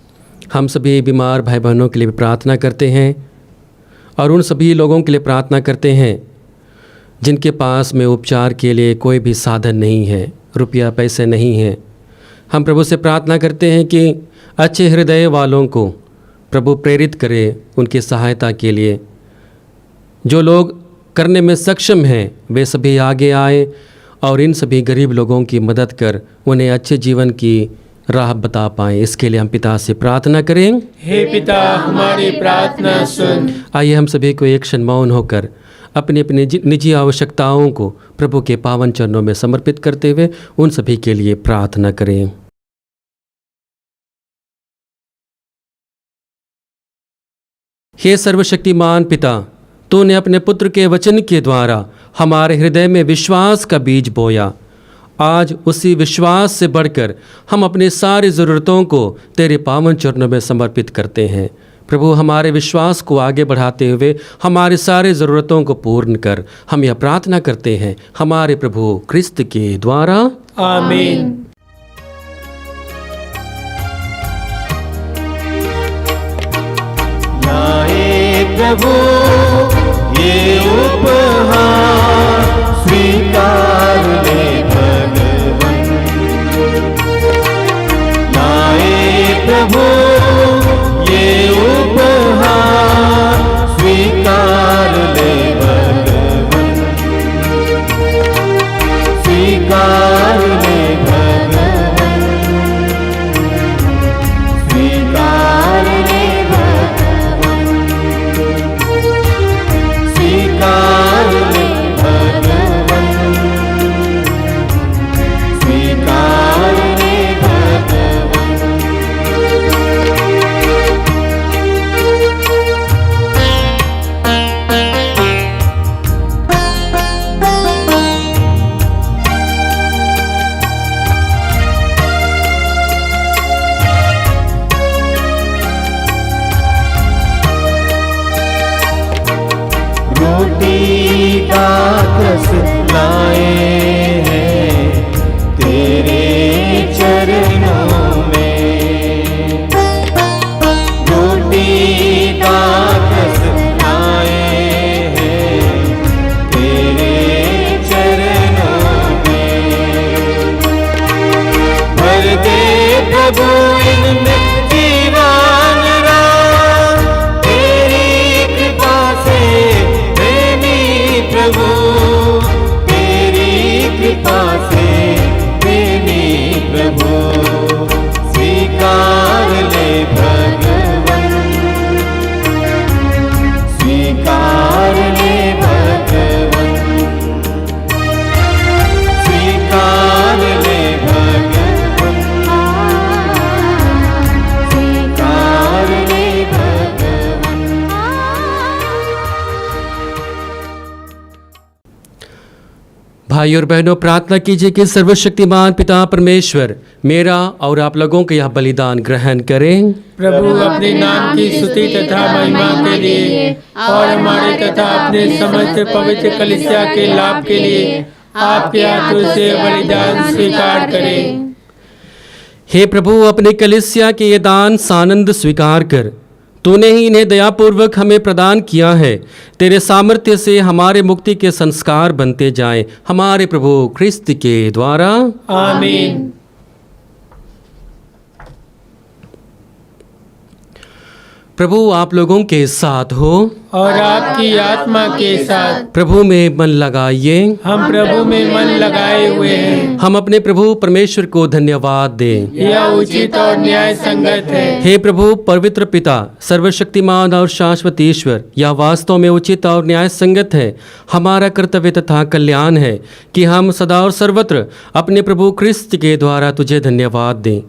हम सभी बीमार भाई बहनों के लिए भी प्रार्थना करते हैं और उन सभी लोगों के लिए प्रार्थना करते हैं जिनके पास में उपचार के लिए कोई भी साधन नहीं है, रुपया पैसे नहीं हैं। हम प्रभु से प्रार्थना करते हैं कि अच्छे हृदय वालों को प्रभु प्रेरित करे उनकी सहायता के लिए। जो लोग करने में सक्षम हैं वे सभी आगे आए और इन सभी गरीब लोगों की मदद कर उन्हें अच्छे जीवन की राह बता पाएँ। इसके लिए हम पिता से प्रार्थना करें। हे पिता हमारी प्रार्थना सुन। आइए हम सभी को एक क्षण मौन होकर अपनी अपनी निजी आवश्यकताओं को प्रभु के पावन चरणों में समर्पित करते हुए उन सभी के लिए प्रार्थना करें। हे सर्वशक्तिमान पिता, तूने अपने पुत्र के वचन के द्वारा हमारे हृदय में विश्वास का बीज बोया आज उसी विश्वास से बढ़कर हम अपनी सारी ज़रूरतों को तेरे पावन चरणों में समर्पित करते हैं। प्रभु, हमारे विश्वास को आगे बढ़ाते हुए हमारी सारी ज़रूरतों को पूर्ण कर, हम यह प्रार्थना करते हैं हमारे प्रभु क्रिस्त के द्वारा, आमीन। लाए प्रभु ये उपहार, स्वीकार ले भगवन। लाए प्रभु ये उपहार, स्वीकार ले भगवन। स्वीकार ले भगवन। स्वीकार ले भगवन। स्वीकार ले भगवन। स्वीकार ले भगवन। रोटी का कस लाए हैं तेरे चरणों में। रोटी का कस लाए हैं तेरे चरणों में। भर दे प्रभु इनमें जीवन राम, तेरी कृपा से प्रभु, तेरी कृपा से प्रेमी प्रभु। स्वीकार ले भगवन। स्वीकार ले भगवन। स्वीकार ले भगवन। स्वीकार ले भगवन। भाई और बहनों, प्रार्थना कीजिए कि सर्वशक्तिमान पिता परमेश्वर मेरा और आप लोगों का यह बलिदान ग्रहण करें। प्रभु अपने नाम की स्तुति तथा महिमा के लिए और हमारे तथा अपने समस्त पवित्र कलीसिया के लाभ के लिए आपके हाथों से बलिदान स्वीकार करें। हे प्रभु, अपने कलीसिया के ये दान सानंद स्वीकार कर। तूने ही इन्हें दयापूर्वक हमें प्रदान किया है। तेरे सामर्थ्य से हमारे मुक्ति के संस्कार बनते जाएं, हमारे प्रभु क्रिस्त के द्वारा, आमीन। प्रभु आप लोगों के साथ हो और आपकी आत्मा के साथ। प्रभु में मन लगाइए। हम प्रभु में मन लगाए हुए हैं। हम अपने प्रभु परमेश्वर को धन्यवाद दें। यह उचित और न्याय संगत है। हे प्रभु पवित्र पिता, सर्वशक्तिमान और शाश्वत ईश्वर, यह वास्तव में उचित और न्याय संगत है, हमारा कर्तव्य तथा कल्याण है कि हम सदा और सर्वत्र अपने प्रभु क्रिस्त के द्वारा तुझे धन्यवाद दें।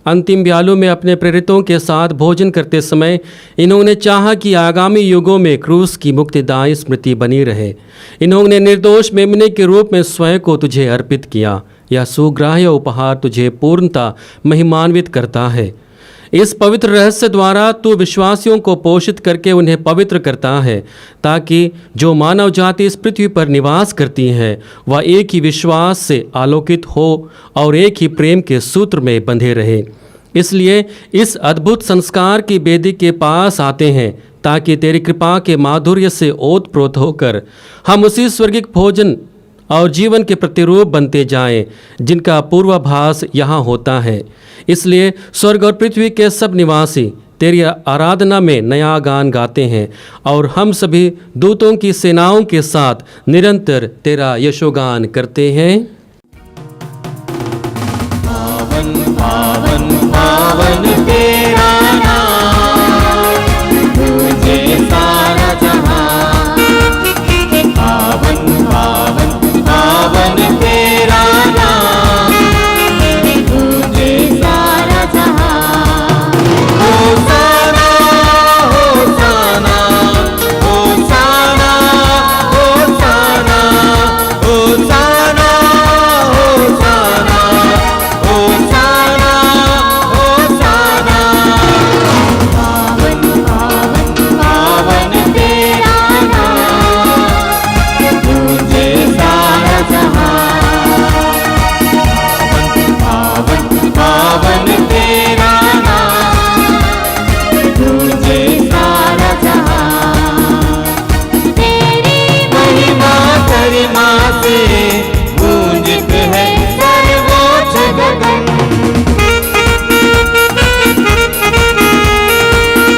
अंतिम ब्यालों में अपने प्रेरितों के साथ भोजन करते समय इन्होंने चाहा कि आगामी युगों में क्रूस की मुक्तिदायी स्मृति बनी रहे। इन्होंने निर्दोष मेमने के रूप में स्वयं को तुझे अर्पित किया। यह सुग्राह्य उपहार तुझे पूर्णता महिमान्वित करता है। इस पवित्र रहस्य द्वारा तू विश्वासियों को पोषित करके उन्हें पवित्र करता है, ताकि जो मानव जाति इस पृथ्वी पर निवास करती है वह एक ही विश्वास से आलोकित हो और एक ही प्रेम के सूत्र में बंधे रहे। इसलिए इस अद्भुत संस्कार की वेदी के पास आते हैं, ताकि तेरी कृपा के माधुर्य से ओतप्रोत होकर हम उसी स्वर्गिक भोजन और जीवन के प्रतिरूप बनते जाएं, जिनका पूर्वाभास यहाँ होता है। इसलिए स्वर्ग और पृथ्वी के सब निवासी तेरी आराधना में नया गान गाते हैं और हम सभी दूतों की सेनाओं के साथ निरंतर तेरा यशोगान करते हैं। पावन पावन पावन तेरा नाम, तुझे सारा जहां। पावन पावन पावन तेरा नाम, तुझे सारा जहां। होसाना होसाना होसाना होसाना होसाना होसाना गगन।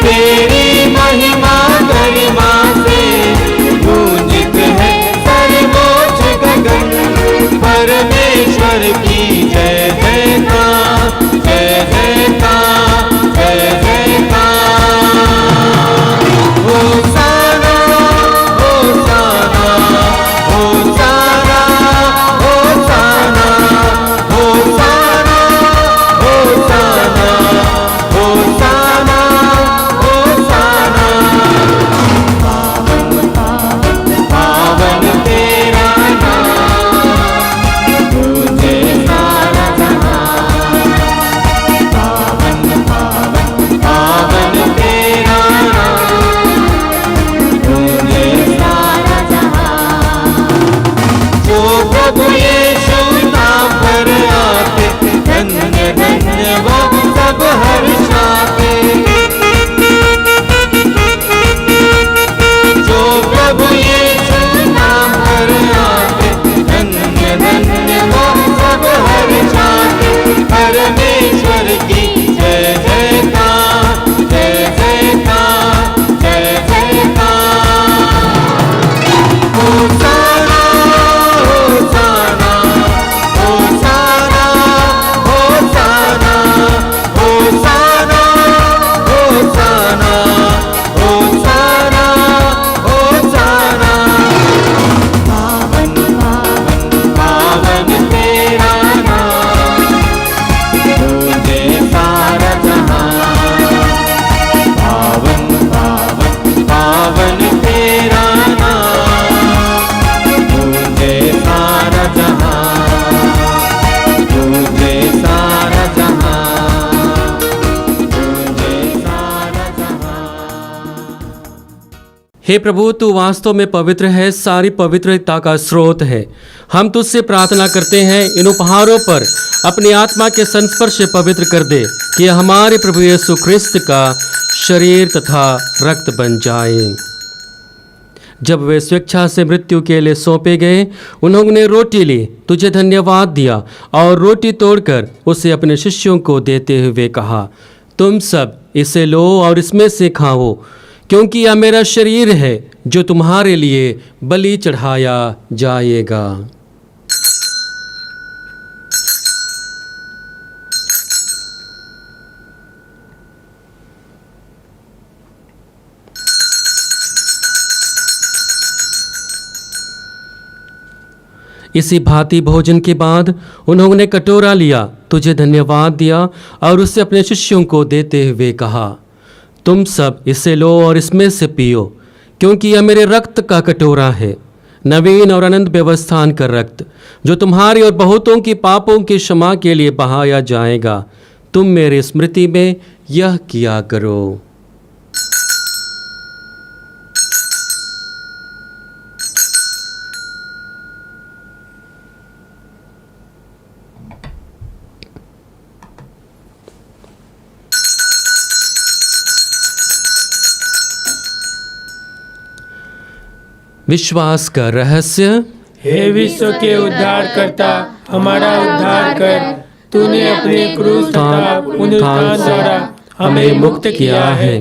तेरी महिमा गरिमा से गूंजित है सर्वोच्च गगन। परमेश्वर की जय जयकार, जय जयकार, जय जयकार। होसाना, होसाना, होसाना, होसाना, होसाना, होसाना, होसाना, होसाना। पावन तेरा नाम, तुझे सारा जहां। पावन पावन पावन तेरा नाम, तुझे सारा जहां। जो प्रभु यीशु नाम पर आते, धन्य धन्य वो सब हर्षाते। जो प्रभु यीशु नाम पर आते, धन्य धन्य वो सब हर्षाते। परमेश्वर की जय जयकार, जय जयकार, जय जयकार। होसाना, होसाना, होसाना, होसाना, होसाना, होसाना, होसाना, होसाना। पावन पावन पावन तेरा नाम, तुझे सारा जहां। पावन पावन पावन तेरा नाम, तुझे सारा जहां, तुझे सारा जहां, तुझे सारा जहां। हे प्रभु, तू वास्तव में पवित्र है, सारी पवित्रता का स्रोत है। हम तुझसे प्रार्थना करते हैं, इन उपहारों पर अपनी आत्मा के संस्पर्श से पवित्र कर दे कि हमारे प्रभु यीशु ख्रिस्त का शरीर तथा रक्त बन जाए। जब वे स्वेच्छा से मृत्यु के लिए सौंपे गए, उन्होंने रोटी ली, तुझे धन्यवाद दिया और रोटी तोड़कर उसे अपने शिष्यों को देते हुए कहा, तुम सब इसे लो और इसमें से खाओ, क्योंकि यह मेरा शरीर है जो तुम्हारे लिए बलि चढ़ाया जाएगा। इसी भांति भोजन के बाद उन्होंने कटोरा लिया, तुझे धन्यवाद दिया और उसे अपने शिष्यों को देते हुए कहा, तुम सब इसे लो और इसमें से पियो, क्योंकि यह मेरे रक्त का कटोरा है, नवीन और अनंत व्यवस्थान का रक्त, जो तुम्हारी और बहुतों की पापों की क्षमा के लिए बहाया जाएगा। तुम मेरी स्मृति में यह किया करो। विश्वास का रहस्य। हे विश्व के उद्धार करता, हमारा उद्धार कर। तूने अपने क्रूस तथा पुनरुत्थान द्वारा हमें मुक्त किया है।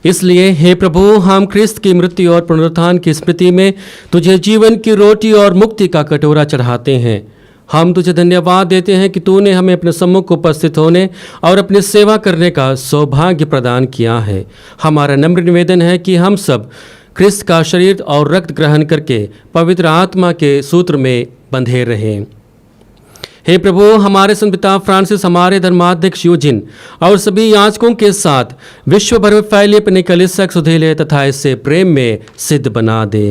इसलिए हे प्रभु, हम ख्रिस्त की मृत्यु और पुनरुत्थान की स्मृति में तुझे जीवन की रोटी और मुक्ति का कटोरा चढ़ाते हैं। हम तुझे धन्यवाद देते हैं कि तूने हमें अपने सम्मुख उपस्थित होने और अपनी सेवा करने का सौभाग्य प्रदान किया है। हमारा नम्र निवेदन है कि हम सब ख्रिस्त का शरीर और रक्त ग्रहण करके पवित्र आत्मा के सूत्र में बंधे रहें। हे प्रभु, हमारे संत पिता फ्रांसिस, हमारे धर्माध्यक्ष यूजिन और सभी याजकों के साथ विश्व भर में फैले अपने कलीसिया को सुधेले तथा इससे प्रेम में सिद्ध बना दे।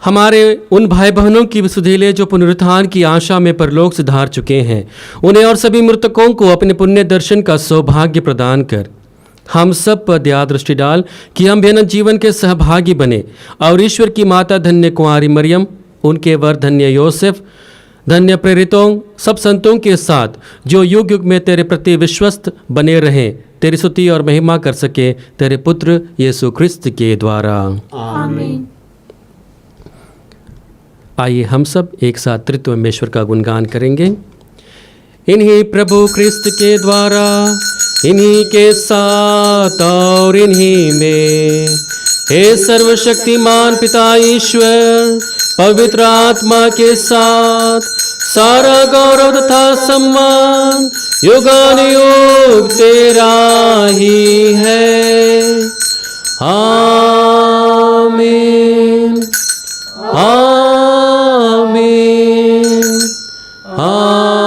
हमारे उन भाई बहनों की भी सुधीले जो पुनरुत्थान की आशा में परलोक से धार चुके हैं, उन्हें और सभी मृतकों को अपने पुण्य दर्शन का सौभाग्य प्रदान कर। हम सब पर दया दृष्टि डाल कि हम भी अनंत जीवन के सहभागी बने और ईश्वर की माता धन्य कुंवारी मरियम, उनके वर धन्य योसेफ, धन्य प्रेरितों सब संतों के साथ जो युग युग में तेरे प्रति विश्वस्त बने रहें, तेरी स्तुति और महिमा कर सके तेरे पुत्र यीशु ख्रिस्त के द्वारा। आमीन। आइए हम सब एक साथ त्रित्व में ईश्वर का गुणगान करेंगे। इन्हीं प्रभु ख्रिस्त के द्वारा, इन्हीं के साथ और इन्हीं में, हे सर्वशक्तिमान पिता ईश्वर, पवित्र आत्मा के साथ सारा गौरव तथा सम्मान युगानुयुग तेरा ही है। आमीन, आमीन, आमीन।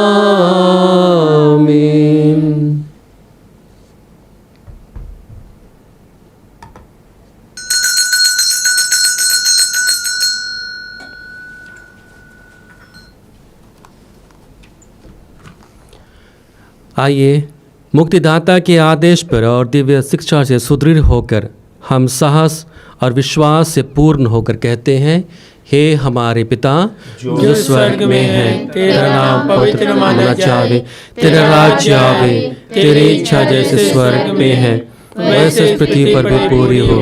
आइए मुक्तिदाता के आदेश पर और दिव्य शिक्षा से सुदृढ़ होकर हम साहस और विश्वास से पूर्ण होकर कहते हैं, हे हमारे पिता जो स्वर्ग में है, तेरा नाम पवित्र माना जावे, तेरा राज्य आवे, तेरी इच्छा जैसे स्वर्ग में है वैसे इस पृथ्वी पर भी पूरी हो।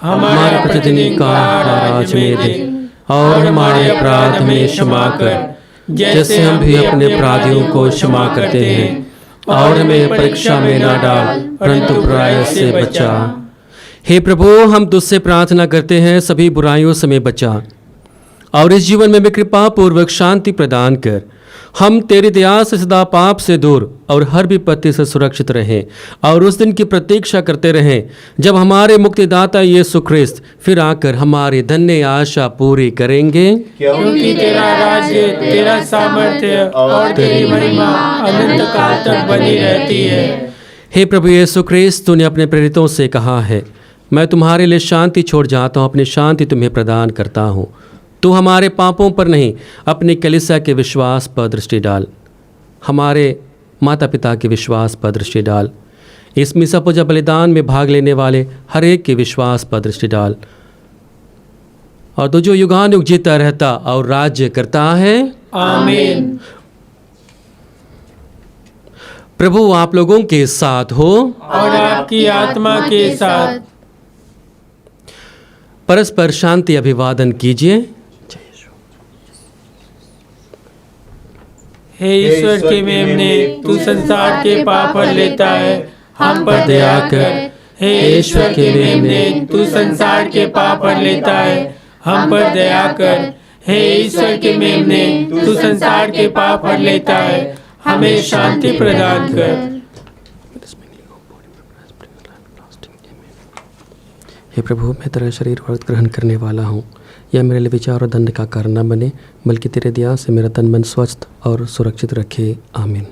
हमारा प्रतिदिन का आहार आज हमें दे, और हमारे अपराध हमें क्षमा कर जैसे हम भी अपने अपराधियों को क्षमा करते हैं, और हमें परीक्षा में ना डाल परंतु बुराई से बचा। हे प्रभु, हम तुझसे प्रार्थना करते हैं सभी बुराइयों से हमें बचा, और इस जीवन में भी कृपा पूर्वक शांति प्रदान कर। हम तेरी दया से सदा पाप से दूर और हर विपत्ति से सुरक्षित रहें, और उस दिन की प्रतीक्षा करते रहें जब हमारे मुक्तिदाता यीशु ख्रिस्त फिर आकर हमारी धन्य आशा पूरी करेंगे। क्योंकि तेरा राज्य, तेरा सामर्थ्य और तेरी महिमा अनंत काल तक बनी रहती है। हे प्रभु यीशु ख्रिस्त, तूने अपने प्रेरितों से कहा है, मैं तुम्हारे लिए शांति छोड़ जाता हूँ, अपनी शांति तुम्हें प्रदान करता हूँ। तू हमारे पापों पर नहीं, अपनी कलीसिया के विश्वास पर दृष्टि डाल, हमारे माता पिता के विश्वास पर दृष्टि डाल, इस मिसा पूजा बलिदान में भाग लेने वाले हर एक के विश्वास पर दृष्टि डाल, और तू जो युगानुयुग जीता रहता और राज्य करता है। आमीन। प्रभु आप लोगों के साथ हो, और आपकी आत्मा के साथ। परस्पर शांति अभिवादन कीजिए। हे ईश्वर के मेमने, तू संसार के पाप हर लेता है, हम पर दया कर। हे ईश्वर के मेमने, तू संसार के पाप हर लेता है, हम पर दया कर। हे ईश्वर के मेमने, तू संसार के पाप हर लेता है, हमें शांति प्रदान कर। हे प्रभु, मैं तेरा शरीर और ग्रहण करने वाला हूँ, यह मेरे लिए विचार और दंड का कारण न बने, बल्कि तेरे दया से मेरा तन मन स्वस्थ और सुरक्षित रखे। आमीन।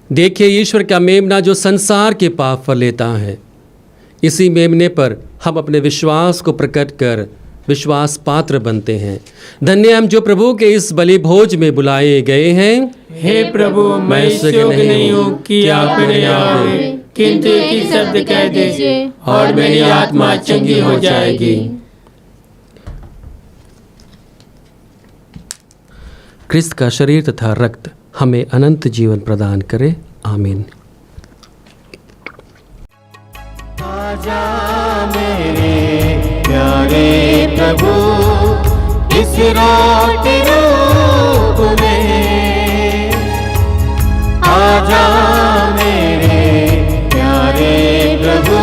देखिए ईश्वर का मेमना जो संसार के पाप पर लेता है, इसी मेमने पर हम अपने विश्वास को प्रकट कर विश्वास पात्र बनते हैं। धन्य हम जो प्रभु के इस बलि भोज में बुलाए गए हैं। हे प्रभु, मैं इस योग्य नहीं हूँ कि आप मेरे आवे, किंतु एक ही शब्द कह दे और मेरी आत्मा चंगी हो जाएगी। क्रिस्त का शरीर तथा रक्त हमें अनंत जीवन प्रदान करे। आमीन। आजा मेरे प्यारे प्रभु, इस रात रूप में आजा मेरे प्यारे प्रभु,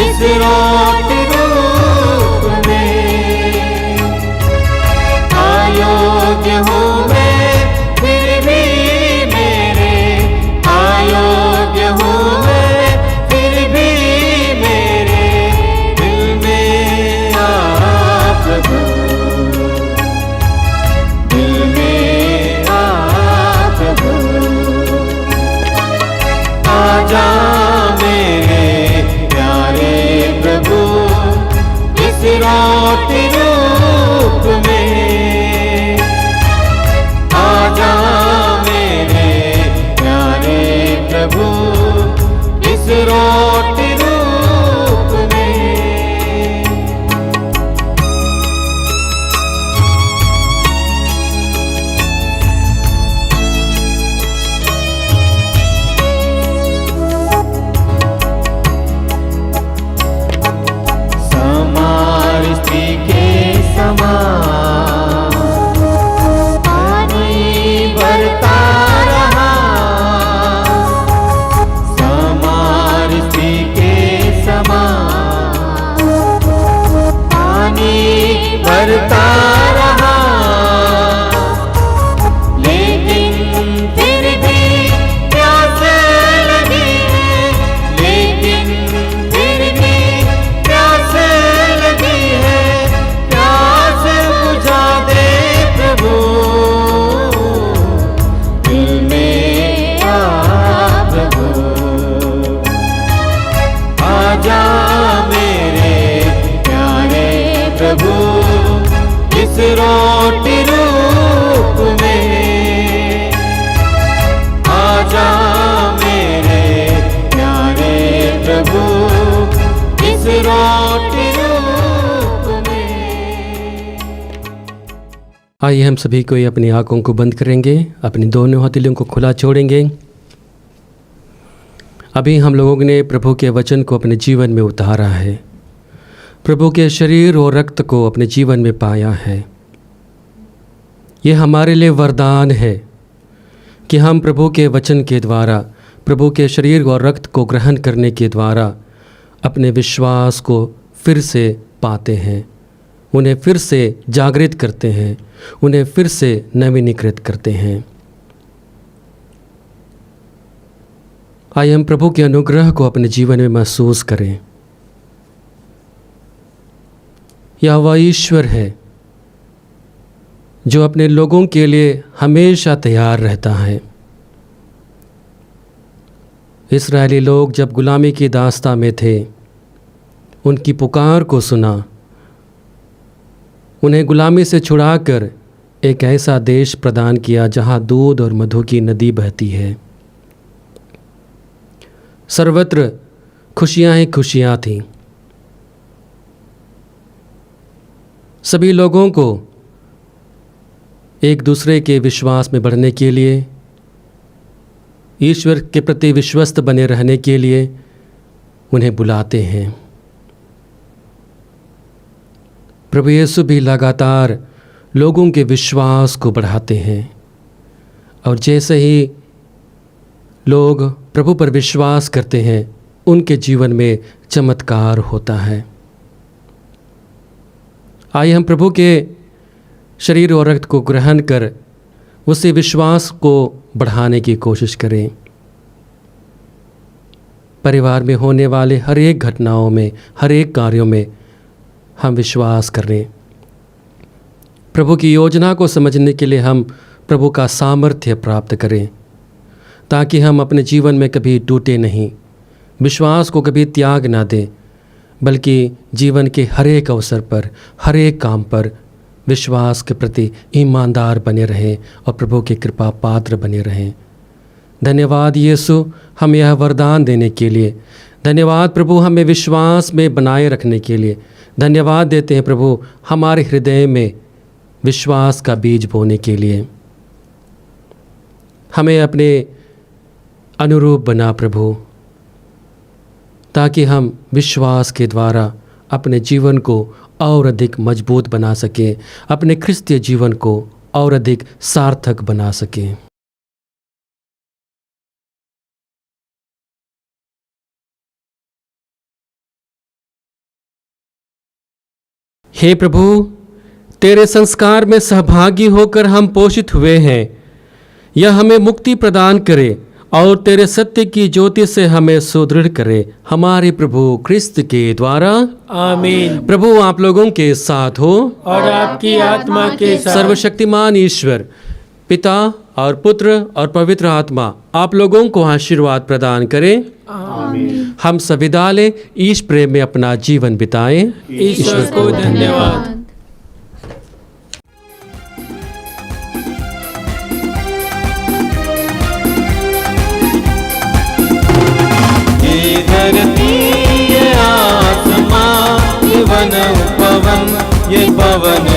इस रात रूप में अयोग्य हूँ मैं फिर भी मेरे, अयोग्य हूँ मैं फिर भी मेरे दिल में आ प्रभु, दिल में आ प्रभु, आजा मेरे प्यारे प्रभु, रोटी रूप में आजा मेरे प्यारे प्रभु, इस रोटी रूप में। आइए हम सभी कोई अपनी आंखों को बंद करेंगे, अपनी दोनों हथेलियों को खुला छोड़ेंगे। अभी हम लोगों ने प्रभु के वचन को अपने जीवन में उतारा है, प्रभु के शरीर और रक्त को अपने जीवन में पाया है। ये हमारे लिए वरदान है कि हम प्रभु के वचन के द्वारा, प्रभु के शरीर और रक्त को ग्रहण करने के द्वारा अपने विश्वास को फिर से पाते हैं, उन्हें फिर से जागृत करते हैं, उन्हें फिर से नवीनीकृत करते हैं। आइए हम प्रभु के अनुग्रह को अपने जीवन में महसूस करें। यहोवा ईश्वर है जो अपने लोगों के लिए हमेशा तैयार रहता है। इस्राएली लोग जब गुलामी की दास्तां में थे, उनकी पुकार को सुना, उन्हें गुलामी से छुड़ाकर एक ऐसा देश प्रदान किया जहां दूध और मधु की नदी बहती है। सर्वत्र खुशियां ही खुशियां थीं। सभी लोगों को एक दूसरे के विश्वास में बढ़ने के लिए, ईश्वर के प्रति विश्वस्त बने रहने के लिए उन्हें बुलाते हैं। प्रभु यीशु भी लगातार लोगों के विश्वास को बढ़ाते हैं, और जैसे ही लोग प्रभु पर विश्वास करते हैं, उनके जीवन में चमत्कार होता है। आइए हम प्रभु के शरीर और रक्त को ग्रहण कर उसी विश्वास को बढ़ाने की कोशिश करें। परिवार में होने वाले हर एक घटनाओं में, हर एक कार्यों में हम विश्वास करें। प्रभु की योजना को समझने के लिए हम प्रभु का सामर्थ्य प्राप्त करें, ताकि हम अपने जीवन में कभी टूटे नहीं, विश्वास को कभी त्याग ना दें, बल्कि जीवन के हर एक अवसर पर, हर एक काम पर विश्वास के प्रति ईमानदार बने रहें और प्रभु की कृपा पात्र बने रहें। धन्यवाद यीशु, हमें यह वरदान देने के लिए। धन्यवाद प्रभु, हमें विश्वास में बनाए रखने के लिए। धन्यवाद देते हैं प्रभु, हमारे हृदय में विश्वास का बीज बोने के लिए। हमें अपने अनुरूप बना प्रभु, ताकि हम विश्वास के द्वारा अपने जीवन को और अधिक मजबूत बना सकें, अपने ख्रिस्तीय जीवन को और अधिक सार्थक बना सकें। हे प्रभु, तेरे संस्कार में सहभागी होकर हम पोषित हुए हैं। यह हमें मुक्ति प्रदान करे और तेरे सत्य की ज्योति से हमें सुदृढ़ करे, हमारे प्रभु ख्रिस्त के द्वारा। आमीन। प्रभु आप लोगों के साथ हो और आपकी आत्मा के साथ। सर्वशक्तिमान ईश्वर पिता और पुत्र और पवित्र आत्मा आप लोगों को आशीर्वाद प्रदान करें। आमीन। हम सविदा लें, ईश प्रेम में अपना जीवन बिताएं। ईश्वर को धन्यवाद। ये धरती ये आसमां ये वन पवन ये पवन